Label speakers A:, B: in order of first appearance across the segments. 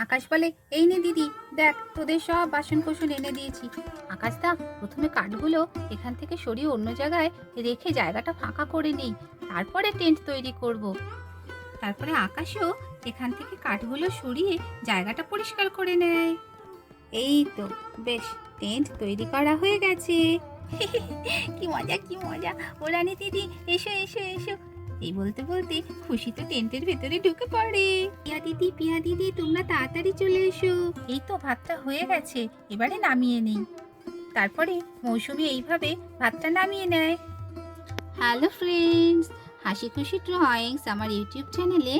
A: আকাশ বলে, এই নে দিদি, দেখ তোদের সব বাসন কোসন এনে দিয়েছি। আকাশ দা, প্রথমে কাঠগুলো এখান থেকে সরিয়ে অন্য জায়গায় রেখে জায়গাটা ফাঁকা করে নেই, তারপরে টেন্ট তৈরি করব। তারপরে আকাশও এখান থেকে কাঠগুলো সরিয়ে জায়গাটা পরিষ্কার করে নেয়। এই তো, বেশ, টেন্ট তৈরি করা হয়ে গেছে। কি মজা, কি মজা! ও রানী দিদি, এসো এসো এসো। এই বলতে বলতে খুশি তো টেন্টের ভেতরে ঢুকে পড়ে। পিয়া দিদি তোমরা তাড়াতাড়ি চলে এসো। এই তো ভাতটা হয়ে গেছে, এবারে নামিয়ে নিই। তারপরে মৌসুমী এইভাবে ভাতটা নামিয়ে নেয়। হ্যালো ফ্রেন্ডস, হাসি খুশি ড্রয়িংস আমার ইউটিউব চ্যানেলে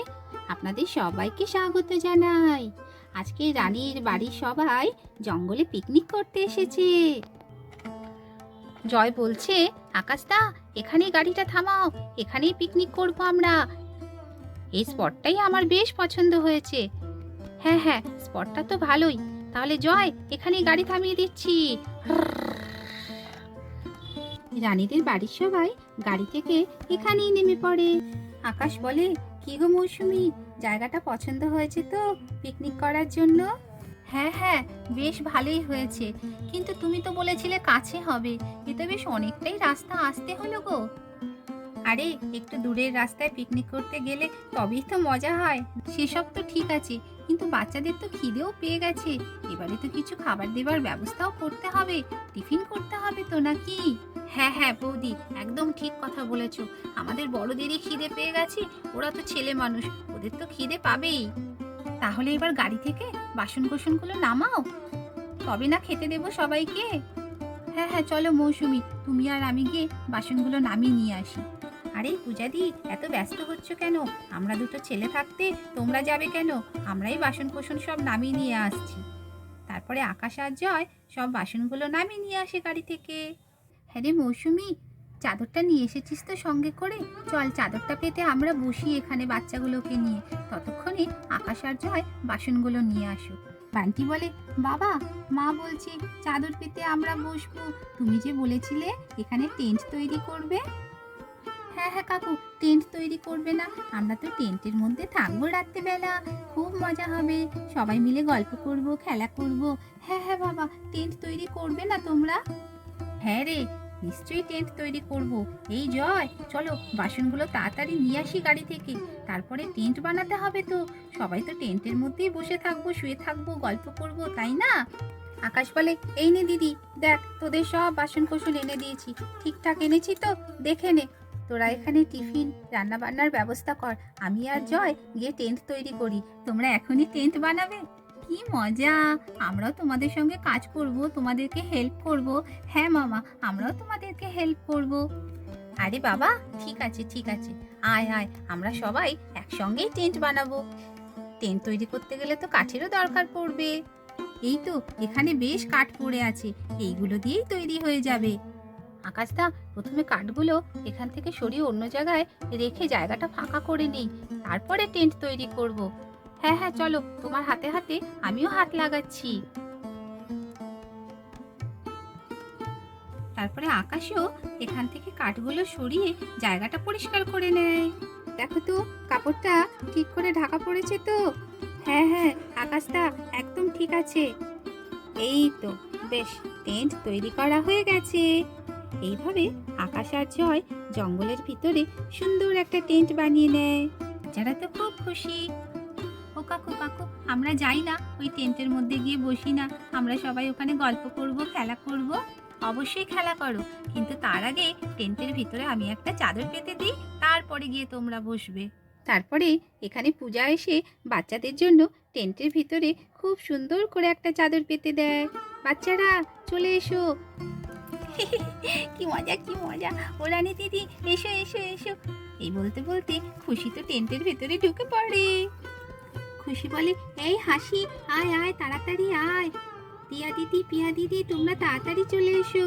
A: আপনাদের সবাইকে স্বাগত জানাই। আজকে রানীর বাড়ির সবাই জঙ্গলে পিকনিক করতে এসেছে। জয় বলছে, আকাশদা, এখানেই গাড়িটা থামাও, এখানেই পিকনিক করব আমরা। এই স্পটটাই আমার বেশ পছন্দ হয়েছে। হ্যাঁ হ্যাঁ, স্পটটা তো ভালোই। তাহলে জয়, এখানেই গাড়ি থামিয়ে দিচ্ছি। রানীদের বাড়ির সবাই গাড়ি থেকে এখানেই নেমে পড়ে। আকাশ বলে, কি গো মৌসুমী, জায়গাটা পছন্দ হয়েছে তো পিকনিক করার জন্য? হ্যাঁ হ্যাঁ, বেশ ভালোই হয়েছে, কিন্তু তুমি তো বলেছিলে কাছে হবে, এ তো বেশ অনেকটাই রাস্তা আসতে হলো গো। আরে, একটু দূরের রাস্তায় পিকনিক করতে গেলে তবেই তো মজা হয়। সেসব তো ঠিক আছে, কিন্তু বাচ্চাদের তো খিদেও পেয়ে গেছে, এবারে তো কিছু খাবার দেবার ব্যবস্থাও করতে হবে, টিফিন করতে হবে তো, নাকি? হ্যাঁ হ্যাঁ বৌদি, একদম ঠিক কথা বলেছো। আমাদের বড়দেরই খিদে পেয়ে গেছে, ওরা তো ছেলে মানুষ, ওদের তো খিদে পাবেই। তাহলে এবার গাড়ি থেকে বাসন কোসনগুলো নামাও, তবে না খেতে দেবো সবাইকে। হ্যাঁ হ্যাঁ, চলো মৌসুমী, তুমি আর আমি গিয়ে বাসনগুলো নামিয়ে নিয়ে আসি। আরে পূজাদি, এত ব্যস্ত হচ্ছ কেন? আমরা দুটো ছেলে থাকতে তোমরা যাবে কেন? আমরাই বাসন কোসন সব নামিয়ে নিয়ে আসছি। তারপরে আকাশ আর জয় সব বাসনগুলো নামিয়ে নিয়ে আসে গাড়ি থেকে। হ্যাঁ রে মৌসুমী, চাদরটা নিয়ে এসেছিস তো সঙ্গে করে? চল চাদরটা পেতে আমরা বসি এখানে বাচ্চাগুলোকে নিয়ে, ততক্ষণে আকাশ আর জয় বাসনগুলো নিয়ে আসো। বান্টি বলে, বাবা, মা বলছি চাদর পেতে আমরা বসবো, তুমি যে বলেছিলে এখানে টেন্ট তৈরি করবে। হ্যাঁ হ্যাঁ কাকু, টেন্ট তৈরি করবে না? আমরা তো টেন্টের মধ্যে থাকবো রাত্রেবেলা, খুব মজা হবে, সবাই মিলে গল্প করব, খেলা করব। হ্যাঁ হ্যাঁ বাবা, টেন্ট তৈরি করবে না তোমরা? হ্যাঁ রে, নিশ্চয়ই টেন্ট তৈরি করব। এই জয়, চলো বাসনগুলো তাড়াতাড়ি নিয়ে আসি গাড়ি থেকে, তারপরে টেন্ট বানাতে হবে তো। সবাই তো টেন্টের মধ্যেই বসে থাকবো, শুয়ে থাকবো, গল্প করব, তাই না? আকাশ বলে, এই নে দিদি, দেখ তোদের সব বাসন কোসন এনে দিয়েছি, ঠিকঠাক এনেছি তো? দেখে নে। তোরা এখানে টিফিন রান্না বান্নার ব্যবস্থা কর, আমি আর জয় গিয়ে টেন্ট তৈরি করি। তোমরা এখনই টেন্ট বানাবে? কি মজা! আমরাও তোমাদের সঙ্গে কাজ করব, তোমাদেরকে হেল্প করব। হ্যাঁ মামা, আমরাও তোমাদেরকে হেল্প করব। আরে বাবা, ঠিক আছে ঠিক আছে, আয় আয়, আমরা সবাই একসঙ্গেই টেন্ট বানাবো। টেন্ট তৈরি করতে গেলে তো কাঠেরও দরকার পড়বে। এই তো, এখানে বেশ কাঠ পড়ে আছে, এইগুলো দিয়েই তৈরি হয়ে যাবে। আকাশদা, প্রথমে কাঠগুলো এখান থেকে সরিয়ে অন্য জায়গায় রেখে জায়গাটা ফাঁকা করে নেই, তারপরে টেন্ট তৈরি করব। হ্যাঁ হ্যাঁ, চলো, তোমার হাতে হাতে আমিও হাত লাগাচ্ছি। তারপরে আকাশও এখান থেকে কাঠগুলো সরিয়ে জায়গাটা পরিষ্কার করে নেয়। দেখো তো, কাপড়টা ঠিক করে ঢাকা পড়েছে তো? হ্যাঁ হ্যাঁ আকাশদা, একদম ঠিক আছে। এই তো, বেশ, টেন্ট তৈরি করা হয়ে গেছে। এইভাবে আকাশ আর জয় জঙ্গলের ভিতরে সুন্দর একটা টেন্ট বানিয়ে নেয়। যারা তো খুব খুশি। ও কাকু কাকু, আমরা যাই না ওই টেন্টের মধ্যে গিয়ে বসি না? আমরা সবাই ওখানে গল্প করব, খেলা করব। অবশ্যই খেলা করো, কিন্তু তার আগে টেন্টের ভিতরে আমি একটা চাদর পেতে দিই, তারপরে গিয়ে তোমরা বসবে। তারপরে এখানে পূজা এসে বাচ্চাদের জন্য টেন্টের ভিতরে খুব সুন্দর করে একটা চাদর পেতে দেয়। বাচ্চারা চলে এসো। কি মজা, কি মজা! ও রানী দিদি, এসো এসো এসো। এই বলতে বলতে খুশি তো টেন্টের ভেতরে ঢুকে পড়ে। খুশি বলে, এই হাসি, আয় আয়, তাড়াতাড়ি আয়। পিয়া দিদি তোমরা তাড়াতাড়ি চলে এসো।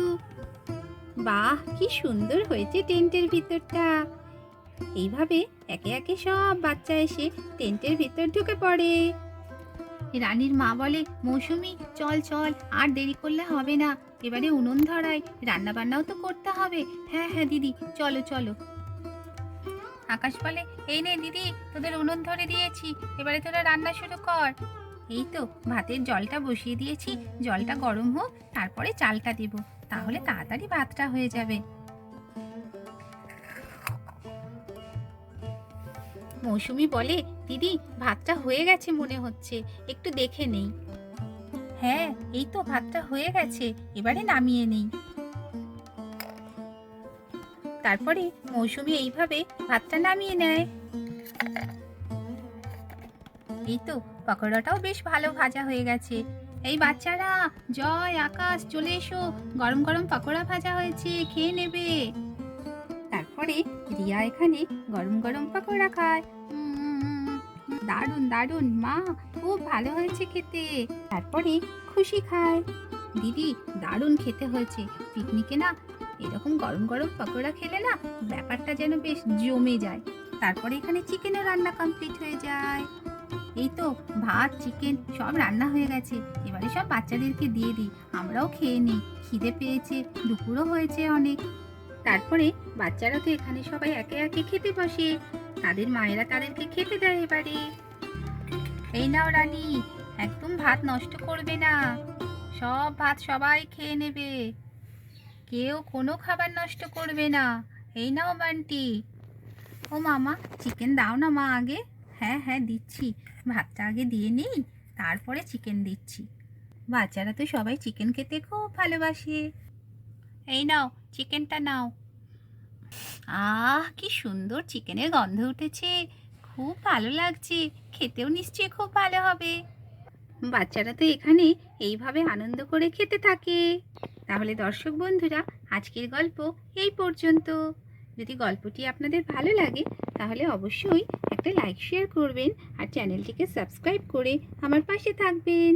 A: বাহ, কি সুন্দর হয়েছে টেন্টের ভিতরটা। এইভাবে একে একে সব বাচ্চা এসে টেন্টের ভিতর ঢুকে পড়ে। রানীর মা বলে, মৌসুমী, চল চল, আর দেরি করলে হবে না, এবারে উনুন ধরাই, রান্না বান্নাও তো করতে হবে। হ্যাঁ হ্যাঁ দিদি, চলো চলো। আকাশ বলে, এই নে দিদি, তোদের উনুন ধরে দিয়েছি, এবারে তোরা রান্না শুরু কর। এই তো ভাতের জলটা বসিয়ে দিয়েছি, জলটা গরম হোক, তারপরে চালটা দেব, তাহলে তাড়াতাড়ি ভাতটা হয়ে যাবে। মৌসুমি বলে, দিদি ভাতটা হয়ে গেছে মনে হচ্ছে, একটু দেখে নেই। হ্যাঁ, এই তো ভাতটা হয়ে গেছে, এবারে নামিয়ে নেই। তারপরে মৌসুমি এইভাবে ভাতটা নামিয়ে নেয়। এই তো পকোড়াটাও বেশ ভালো ভাজা হয়ে গেছে। এই বাচ্চারা, জয়, আকাশ, চলে এসো, গরম গরম পকোড়া ভাজা হয়েছে, খেয়ে নেবে। তারপরে রিয়া এখানে গরম গরম পকোড়া খায়। দারুণ দারুণ মা, খুব ভালো হয়েছে খেতে। তারপরে খুশি খায়, দিদি দারুণ খেতে হয়েছে, পিকনিকে না এরকম গরম গরম পকোড়া খেলে না ব্যাপারটা যেন বেশ জমে যায়। তারপরে এখানে চিকেনও রান্না কমপ্লিট হয়ে যায়। এই তো ভাত চিকেন সব রান্না হয়ে গেছে, এবারে সব বাচ্চাদেরকে দিয়ে দিই, আমরাও খেয়ে নিই, খিদে পেয়েছে, দুপুরও হয়েছে অনেক। তারপরে বাচ্চারা তো এখানে সবাই একে একে খেতে বসে, তাদের মায়েরা তাদেরকে খেতে দেয় এবারে। এই নাও রানী, একদম ভাত নষ্ট করবে না, সব ভাত সবাই খেয়ে নেবে, কেউ কোনো খাবার নষ্ট করবে না। এই নাও বান্টি। ও মামা, চিকেন দাও না মা আগে। হ্যাঁ হ্যাঁ দিচ্ছি, ভাতটা আগে দিয়ে নিই, তারপরে চিকেন দিচ্ছি। বাচ্চারা তো সবাই চিকেন খেতে খুব ভালোবাসে। এই নাও চিকেনটা নাও। কি সুন্দর চিকেনের গন্ধ উঠেছে, খুব ভালো লাগছে, খেতেও নিশ্চয়ই খুব ভালো হবে। বাচ্চারা তো এখানে এইভাবে আনন্দ করে খেতে থাকে। তাহলে দর্শক বন্ধুরা, আজকের গল্প এই পর্যন্ত। যদি গল্পটি আপনাদের ভালো লাগে তাহলে অবশ্যই একটা লাইক শেয়ার করবেন আর চ্যানেলটিকে সাবস্ক্রাইব করে আমার পাশে থাকবেন।